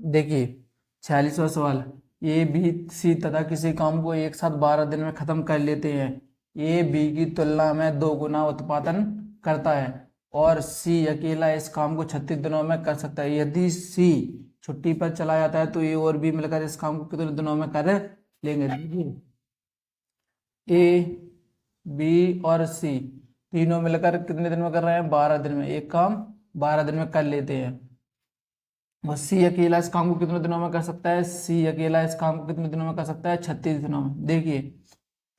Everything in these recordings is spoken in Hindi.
देखिए 46वां सवाल, ए बी सी तथा किसी काम को एक साथ 12 दिन में खत्म कर लेते हैं। ए बी की तुलना में 2 गुना उत्पादन करता है और सी अकेला इस काम को 36 दिनों में कर सकता है। यदि सी छुट्टी पर चला जाता है तो ए और बी मिलकर इस काम को कितने दिनों में कर लेंगे। देखिए ए बी और सी तीनों मिलकर कितने दिन में कर रहे हैं, 12 दिन में। एक काम 12 दिन में कर लेते हैं और सी अकेला इस काम को कितने दिनों में कर सकता है, सी अकेला इस काम को कितने दिनों में कर सकता है, 36 दिनों में। देखिए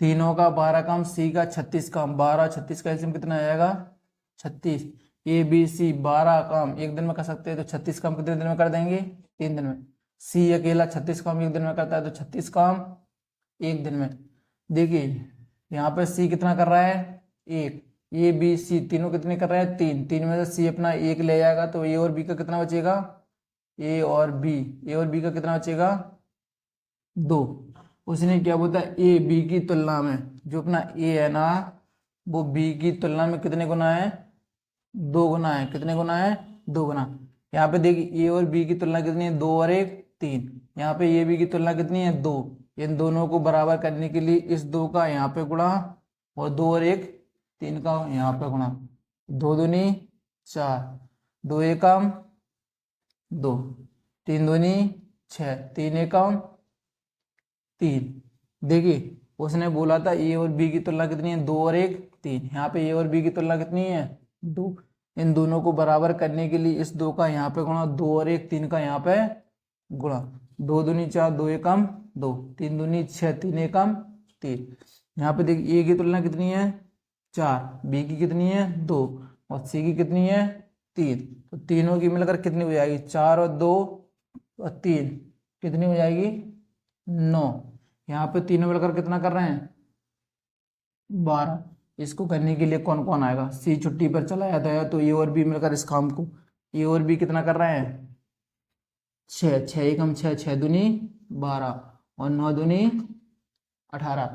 तीनों का 12 काम, सी का 36 काम, 12 36 का एलसीएम कितना आ जाएगा 36। ए बी सी 12 काम एक दिन में कर सकते हैं तो 36 काम कितने दिन में कर देंगे, 3 दिन में। सी अकेला 36 काम एक दिन में करता है तो 36 काम एक दिन में। देखिए यहाँ पे सी कितना कर रहा है, एक। ए बी सी तीनों कितने कर रहे हैं, 3। 3 में से सी अपना एक ले जाएगा तो ए और बी का कितना बचेगा, ए और बी, ए और बी का कितना बचेगा 2। उसने क्या बोलता है, ए बी की तुलना में, जो अपना ए है ना वो बी की तुलना में कितने गुना है, 2 गुना है। कितने गुना है, 2 गुना। यहाँ पे देखिए ए और बी की तुलना कितनी है, 2 और 1 3। यहाँ पे ए बी की तुलना कितनी है, 2। इन दोनों को बराबर करने के लिए इस 2 का यहाँ पे गुणा और 2 और 1 3 का यहाँ पे गुणा। 2 दूनी 4, 2 एकम 2, 3 दूनी 6, 3 एकम 3। देखिए उसने बोला था ए और बी की तुलना कितनी है, 2 और 1 3। यहाँ पे ए और बी की तुलना कितनी है, 2। इन दोनों को बराबर करने के लिए इस 2 का यहाँ पे गुणा, 2 और 1 3 का यहाँ पे गुणा। 2 दूनी 4, 2 एकम 2, 3 दूनी 6, 3 एकम 3। यहाँ पे देखिए ए की तुलना कितनी है 4, बी की कितनी है 2 और सी की कितनी है 3। तो तीनों की मिलकर कितनी हो जाएगी, 4 और 2 और 3 कितनी हो जाएगी 9। यहाँ पे तीनों मिलकर कितना कर रहे हैं 12। इसको करने के लिए कौन कौन आएगा, सी छुट्टी पर चला जाता है तो ए और बी मिलकर इस काम को, ए और बी कितना कर रहे हैं 6, 6 एकम 6, 6 दूनी 12 और 9 दूनी 18।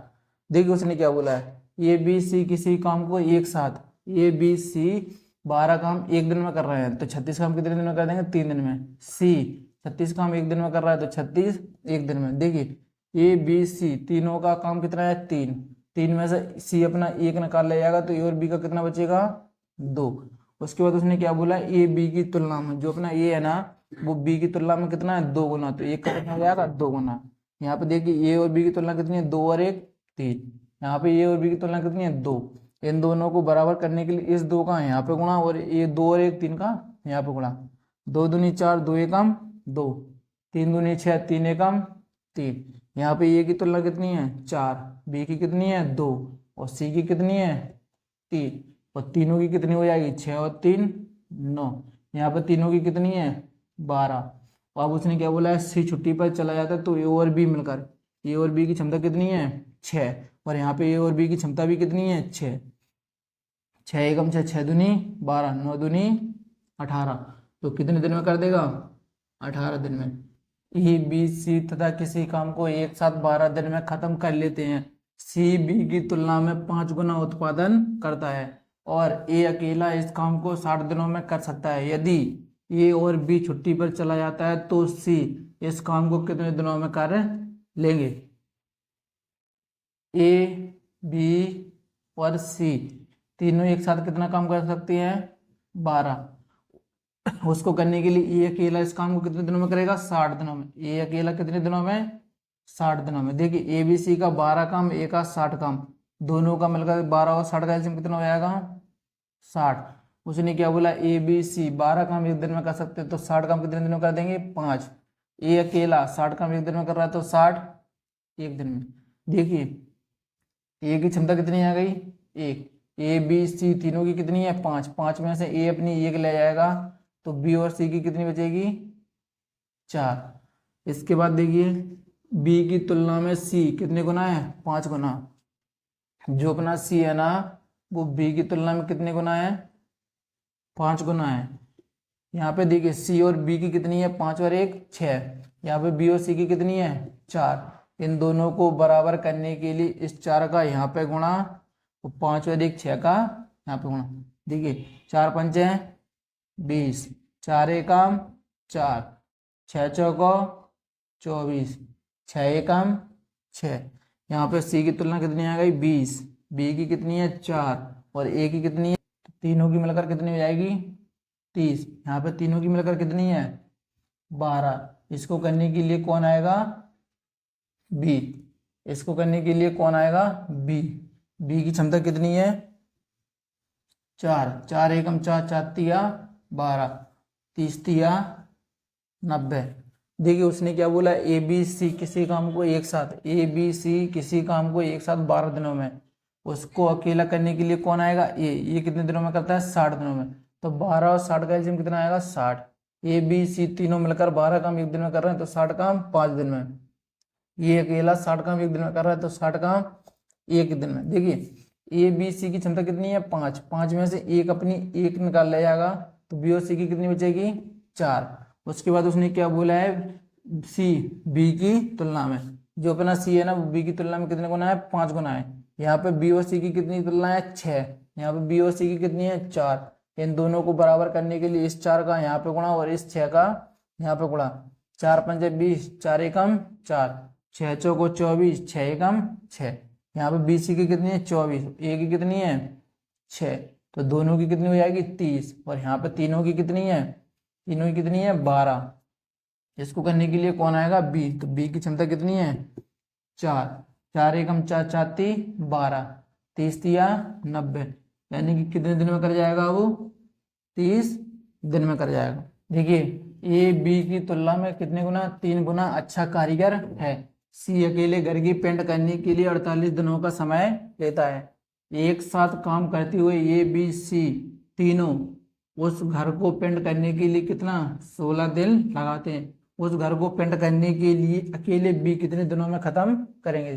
देखिए उसने क्या बोला है, ए बी सी किसी काम को एक साथ, ए बी सी 12 काम एक दिन में कर रहे हैं तो 36 काम कितने दिन में कर देंगे, 3 दिन में। सी 36 काम एक दिन में कर रहा है तो 36 एक दिन में। देखिए ए बी सी तीनों का काम कितना है 3। 3 में से सी अपना एक निकाल ले जाएगा तो ए और बी का कितना बचेगा 2। उसके बाद उसने क्या बोला, ए बी की तुलना में, जो अपना ए है ना वो बी की तुलना में कितना है 2 गुना, तो एक का कितना हो जाएगा 2 गुना। यहाँ पे देखिए ए और बी की तुलना कितनी है, 2 और 1 3। यहाँ पे ए और बी की तुलना कितनी है 2। इन दोनों को बराबर करने के लिए इस 2 का यहाँ पे गुणा और ये 2 और 1 3 का यहाँ पे गुणा। 2 दूनी 4, 2 एकम 2, 3 दूनी 6, 3 एकम 3। यहाँ पे ए की तुलना कितनी है 4, बी की कितनी है 2 और सी की कितनी है 3। और तीनों की कितनी हो जाएगी 6 और 3 9। यहाँ पे तीनों की कितनी है 12। अब उसने क्या बोला है, सी छुट्टी पर चला जाता है तो ए और बी मिलकर, ए और बी की क्षमता कितनी है 6 और यहाँ पे ए और बी की क्षमता भी कितनी है 6। 6 एकम 6, 6 दूनी 12, 9 दूनी 18। तो कितने दिन में कर देगा 18 दिन में। ए बी सी तथा किसी काम को एक साथ 12 दिन में खत्म कर लेते हैं। सी बी की तुलना में 5 गुना उत्पादन करता है और ए अकेला इस काम को 60 दिनों में कर सकता है। यदि ए और बी छुट्टी पर चला जाता है तो सी इस काम को कितने दिनों में कर लेंगे। ए बी और सी तीनों एक साथ कितना काम कर सकती हैं 12। उसको करने के लिए ए अकेला इस काम को कितने दिनों में करेगा 60 दिनों में। ए अकेला कितने दिनों में 60 दिनों में। देखिए ए बी सी का 12 काम, ए का 60 काम, दोनों का मिलकर 12 और 60 का एलसीएम कितना हो जाएगा 60। उसने क्या बोला, ए बी सी 12 काम एक दिन में कर सकते हैं तो 60 काम कितने दिनों में कर देंगे 5। ए अकेला 60 काम एक दिन में कर रहा है तो 60 एक दिन में। देखिए ए की क्षमता कितनी आ गई 1, ए बी सी तीनों की कितनी है 5, 5 में से ए अपनी 1 ले जाएगा तो बी और सी की कितनी बचेगी 4। इसके बाद देखिए बी की तुलना में सी कितने गुना है 5 गुना। जो अपना सी है ना वो बी की तुलना में कितने गुना है 5 गुना है। यहाँ पे देखिए सी और बी की कितनी है 5 और 1 6। यहाँ पे बी और सी की कितनी है 4। इन दोनों को बराबर करने के लिए इस 4 का यहाँ पे गुणा तो 5 और 1 6 का यहाँ पे गुणा। देखिए 4 पंचे हैं 20, 4 एकम 4 6 चौको 24, 6 एकम 6। यहाँ पे सी की तुलना कितनी आ गई 20, बी की कितनी है 4 और ए की कितनी है, तीनों की मिलकर कितनी हो जाएगी 30। यहाँ पे तीनों की मिलकर कितनी है 12। इसको करने के लिए कौन आएगा बी, इसको करने के लिए कौन आएगा बी। बी की क्षमता कितनी है 4, 4 एकम 4, 4 तिया 12, 30 तिया 90। देखिए उसने क्या बोला, ए बी सी किसी काम को एक साथ, ए बी सी किसी काम को एक साथ 12 दिनों में, उसको अकेला करने के लिए कौन आएगा ए। ये कितने दिनों में करता है 60 दिनों में। तो 12 और 60 का एलसीएम कितना आएगा 60। ए बी सी तीनों मिलकर 12 काम एक दिन में कर रहे हैं तो 60 काम 5 दिन में। ये अकेला 60 काम एक दिन में कर रहा है तो 60 काम एक दिन में। देखिए ए बी सी की क्षमता कितनी है 5, 5 में से एक अपनी एक निकाल लिया जाएगा तो बी और सी की कितनी बचेगी 4। उसके बाद उसने क्या बोला है सी बी की तुलना में, जो अपना सी है ना वो बी की तुलना में कितने गुना है 5 गुना है। यहाँ पे बी और सी की कितनी तुलना है 6, यहाँ पे बी और सी की कितनी है 4। इन दोनों को बराबर करने के लिए इस 4 का यहाँ पे गुणा और इस 6 का यहाँ पे गुणा। 4 पंजे 20, 4 एकम 4, 6 चौको 24, 6 एकम 6। यहाँ पे बी सी की कितनी है 24, ए की कितनी है 6, तो दोनों की कितनी हो जाएगी 30 और यहाँ पे तीनों की कितनी है, तीनों की कितनी है 12। इसको करने के लिए कौन आएगा बी, तो बी की क्षमता कितनी है 4, 4 एकम 4, 4 ती 12, 30 तिया 90, यानी कि कितने दिन में कर जाएगा वो 30 दिन में कर जाएगा। देखिए ए बी की तुलना में कितने गुना 3 गुना अच्छा कारीगर है। सी अकेले घर की पेंट करने के लिए 48 दिनों का समय लेता है। एक साथ काम करते हुए ए बी सी तीनों उस घर को पेंट करने के लिए कितना 16 दिन लगाते हैं। उस घर को पेंट करने के लिए अकेले बी कितने दिनों में खत्म करेंगे।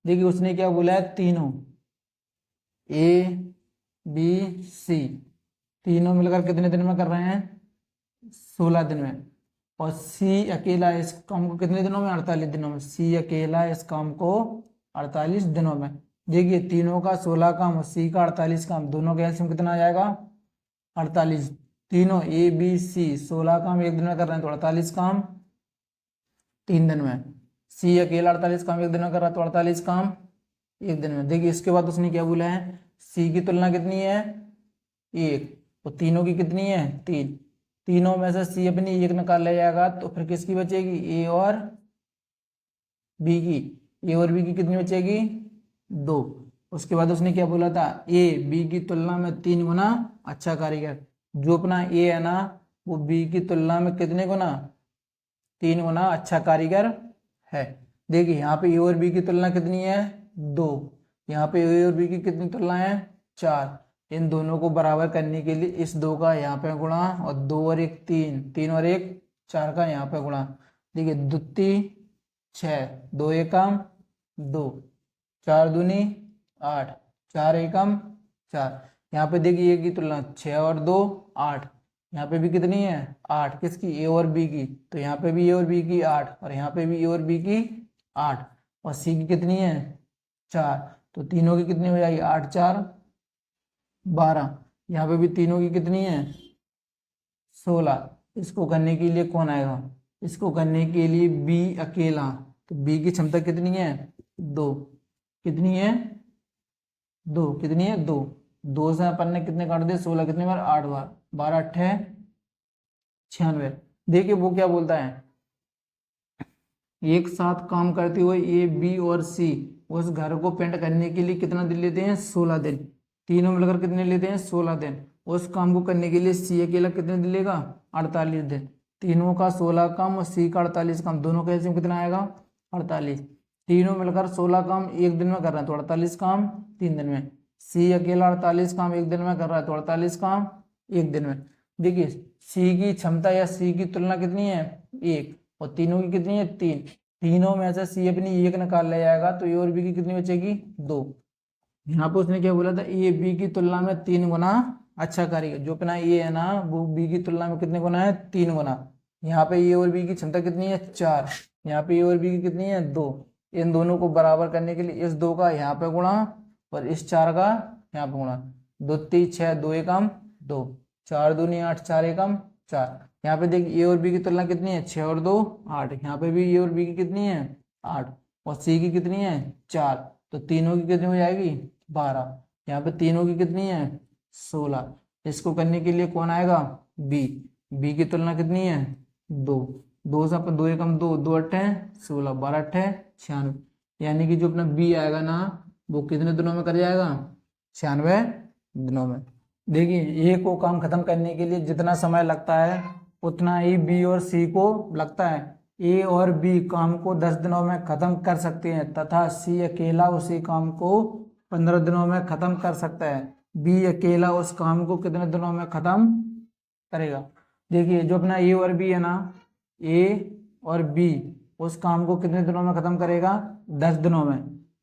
देखिए उसने क्या बोला है तीनों ए बी सी तीनों मिलकर कितने दिन में कर रहे हैं 16 दिन में, और सी अकेला इस काम को कितने दिनों में 48 दिनों में। सी अकेला इस काम को 48 दिनों में। देखिए तीनों का 16 काम और सी का 48 काम, दोनों का एलसीएम कितना आ जाएगा 48। तीनों ए बी सी 16 काम एक दिन में कर रहे हैं तो 48 काम 3 दिन में। सी अकेला 48 काम एक दिन में कर रहा है तो 48 काम एक दिन में। देखिए इसके बाद उसने क्या बोला है सी की तुलना कितनी है 1 और तीनों की कितनी है 3। तीनों में से सी अपनी एक निकाल ले जाएगा तो फिर किसकी बचेगी ए और बी की। ए और बी की कितनी बचेगी 2। उसके बाद उसने क्या बोला था ए बी की तुलना में 3 गुना अच्छा कारीगर। जो अपना ए है ना वो बी की तुलना में कितने गुना 3 गुना अच्छा कारीगर है। देखिए यहाँ पे ए और बी की तुलना कितनी है 2, यहाँ पे ए और बी की कितनी तुलना है 4। इन दोनों को बराबर करने के लिए इस 2 का यहाँ पे गुणा और 2 और 1 3, 3 और 1 4 का यहाँ पे गुणा। देखिए 2 6, 2 एकम 2, 4 दूनी 8, 4 एकम 4। यहाँ पे देखिए ए की तुलना 6 और 2 8, यहाँ पे भी कितनी है 8, किसकी ए और बी की, तो यहाँ पे भी ए और बी की 8 और यहाँ पे भी ए और बी की 8 और सी की कितनी है 4, तो तीनों की कितनी हो जाएगी 8 4 12। यहाँ पे भी तीनों की कितनी है 16। इसको करने के लिए कौन आएगा, इसको करने के लिए बी अकेला, तो बी की क्षमता कितनी है 2, कितनी है 2, कितनी है 2, 2 से अपन ने कितने काट दिए 16, कितने बार 8 बार, 12 8 96। देखिए वो क्या बोलता है एक साथ काम करते हुए ए बी और सी उस घर को पेंट करने के लिए कितना दिन लेते हैं 16 दिन। तीनों मिलकर कितने लेते हैं 16 दिन। उस काम को करने के लिए सी अकेला कितने दिन लेगा 48 दिन। तीनों का 16 काम और सी का 48 काम, दोनों का एलसीएम कितना आएगा 48। तीनों मिलकर 16 काम एक दिन में कर रहे हैं तो 48 काम 3 दिन में। सी अकेला 48 काम एक दिन में कर रहा है तो 48 काम एक दिन में। देखिए सी की क्षमता या सी की तुलना कितनी है 1 और तीनों की कितनी है 3। तीनों में से सी अपनी एक निकाल ले जाएगा तो ए और बी की कितनी बचेगी 2। यहाँ पे उसने क्या बोला था ए बी की तुलना में 3 गुना अच्छा कारीगर। जो अपना ए है ना वो बी की तुलना में कितने गुना है 3 गुना। यहाँ पे ए और बी की क्षमता कितनी है 4, यहाँ पे ए और बी की कितनी है 2। इन दोनों को बराबर करने के लिए इस 2 का यहाँ पे गुणा और इस 4 का यहाँ पे गुणा। 2 3 6, 2 एकम 2, 4 दूनी 8, 4 एकम 4। यहाँ पे देख ए और बी की तुलना कितनी है, 6 और 2 8। यहाँ पे भी ए और बी की कितनी है 8, और सी की कितनी है 4, तो तीनों की कितनी हो जाएगी 12। यहाँ पे तीनों की कितनी है 16। इसको करने के लिए कौन आएगा बी। बी की तुलना कितनी है 2, 2 से अपन 2 एकम 2, 2 अट्ठे 16, 12 अट्ठे 96। यानी कि जो अपना बी आएगा ना वो कितने दिनों में कर जाएगा 96 दिनों में। देखिए ए को काम खत्म करने के लिए जितना समय लगता है उतना ही बी और सी को लगता है। ए और बी काम को 10 दिनों में खत्म कर सकते हैं तथा सी अकेला उसी काम को 15 दिनों में खत्म कर सकता है। बी अकेला उस काम को कितने दिनों में खत्म करेगा। देखिए जो अपना ए और बी है ना, ए और बी उस काम को कितने दिनों में खत्म करेगा 10 दिनों में,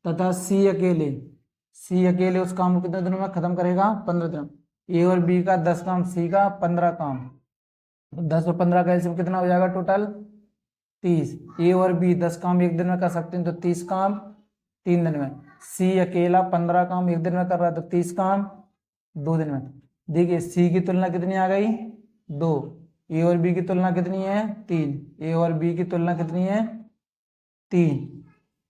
तथा सी अकेले उस काम को कितने दिनों में खत्म करेगा 15 दिनों। ए और बी का 10 काम, सी का 15 काम, तो 10 और 15 का एलसीएम कितना हो जाएगा टोटल 30। ए और बी 10 काम एक दिन में कर सकते हैं तो 30 काम 3 दिन में। सी अकेला 15 काम एक दिन में कर रहा है तो 30 काम 2 दिन में। देखिए सी की तुलना कितनी आ गई 2, ए और बी की तुलना कितनी है 3, ए और बी की तुलना कितनी है 3।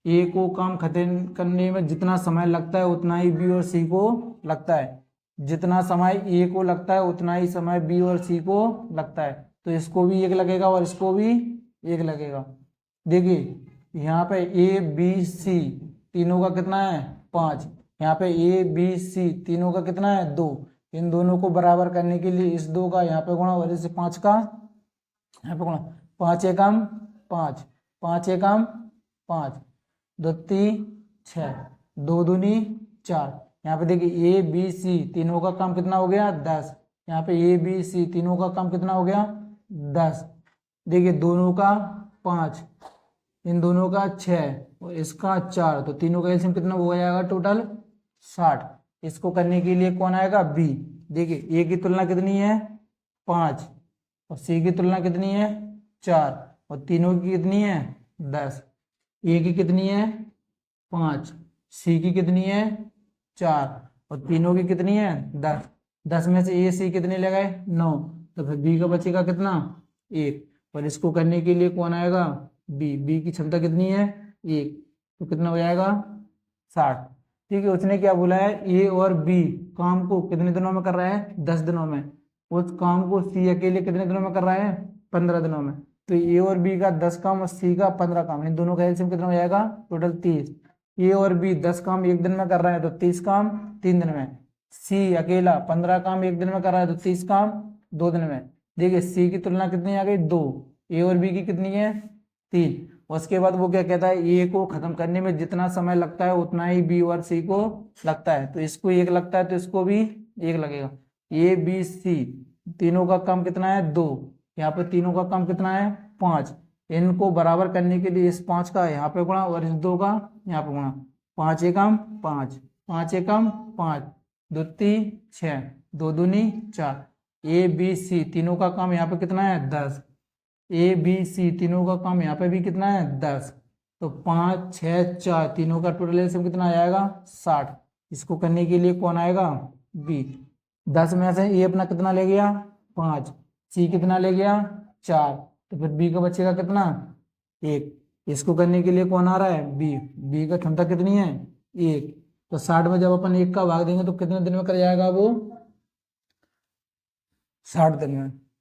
ए को काम खत्म करने में जितना समय लगता है उतना ही बी और सी को लगता है। जितना समय ए को लगता है उतना ही समय बी और सी को लगता है, तो इसको भी 1 लगेगा और इसको भी 1 लगेगा। देखिए यहाँ पे ए बी सी तीनों का कितना है 5, यहाँ पे ए बी सी तीनों का कितना है 2। इन दोनों को बराबर करने के लिए इस 2 का यहाँ पे गुणा और इस 5 का यहाँ पे गुणा, 5 एकम 5, 5 एकम 5, 2 3 6, 2 दूनी 4। यहाँ पे देखिए ए बी सी तीनों का काम कितना हो गया 10। यहाँ पे ए बी सी तीनों का काम कितना हो गया 10। देखिए दोनों का 5, इन दोनों का 6 और इसका 4, तो तीनों का एलसीएम कितना हो जाएगा टोटल 60। इसको करने के लिए कौन आएगा बी। देखिए ए की तुलना कितनी है 5 और सी की तुलना कितनी है 4 और तीनों की कितनी है 10। ए की कितनी है 5, सी की कितनी है 4 और तीनों की कितनी है 10। 10 में से ए सी कितने ले गए 9, तो फिर बी का बचेगा कितना 1। और इसको करने के लिए कौन आएगा बी। बी की क्षमता कितनी है 1, तो कितना हो जाएगा 60। ठीक है, उसने क्या बोला है ए और बी काम को कितने दिनों में कर रहा है 10 दिनों में, उस काम को सी अकेले कितने दिनों में कर रहा है 15 दिनों में। तो ए और बी का 10 काम और सी का 15 काम, इन दोनों का एलसीएम कितना हो जाएगा टोटल 30। ए और बी 10 काम एक दिन में कर रहा है तो 30 काम 3 दिन में। सी अकेला 15 काम एक दिन में कर रहा है तो 30 काम 2 दिन में। देखिए सी की तुलना कितनी आ गई 2, ए और बी की कितनी है 3। उसके बाद वो क्या कहता है ए को खत्म करने में जितना समय लगता है उतना ही बी और सी को लगता है, तो इसको 1 लगता है तो इसको भी 1 लगेगा। ए बी सी तीनों का काम कितना है 2, यहाँ पे तीनों का काम कितना है 5। इनको बराबर करने के लिए इस 5 का यहाँ पे गुणा और इस 2 का यहाँ पे गुणा, 5 एकम 5, 5 एकम 5, 2 3 6, 2 दूनी 4। ए बी सी तीनों का काम यहाँ पे कितना है 10, ए बी सी तीनों का काम यहाँ पे भी कितना है 10, तो 5 6 4 तीनों का टोटल एलसीएम कितना आ जाएगा 60। इसको करने के लिए कौन आएगा बी। 10 में से ए अपना कितना ले गया 5, सी कितना ले गया 4, तो फिर बी का बचेगा कितना 1। इसको करने के लिए कौन आ रहा है बी। बी का क्षमता कितनी है 1, तो 60 में जब अपन 1 का भाग देंगे तो कितने दिन में कर जाएगा वो 60 दिन में।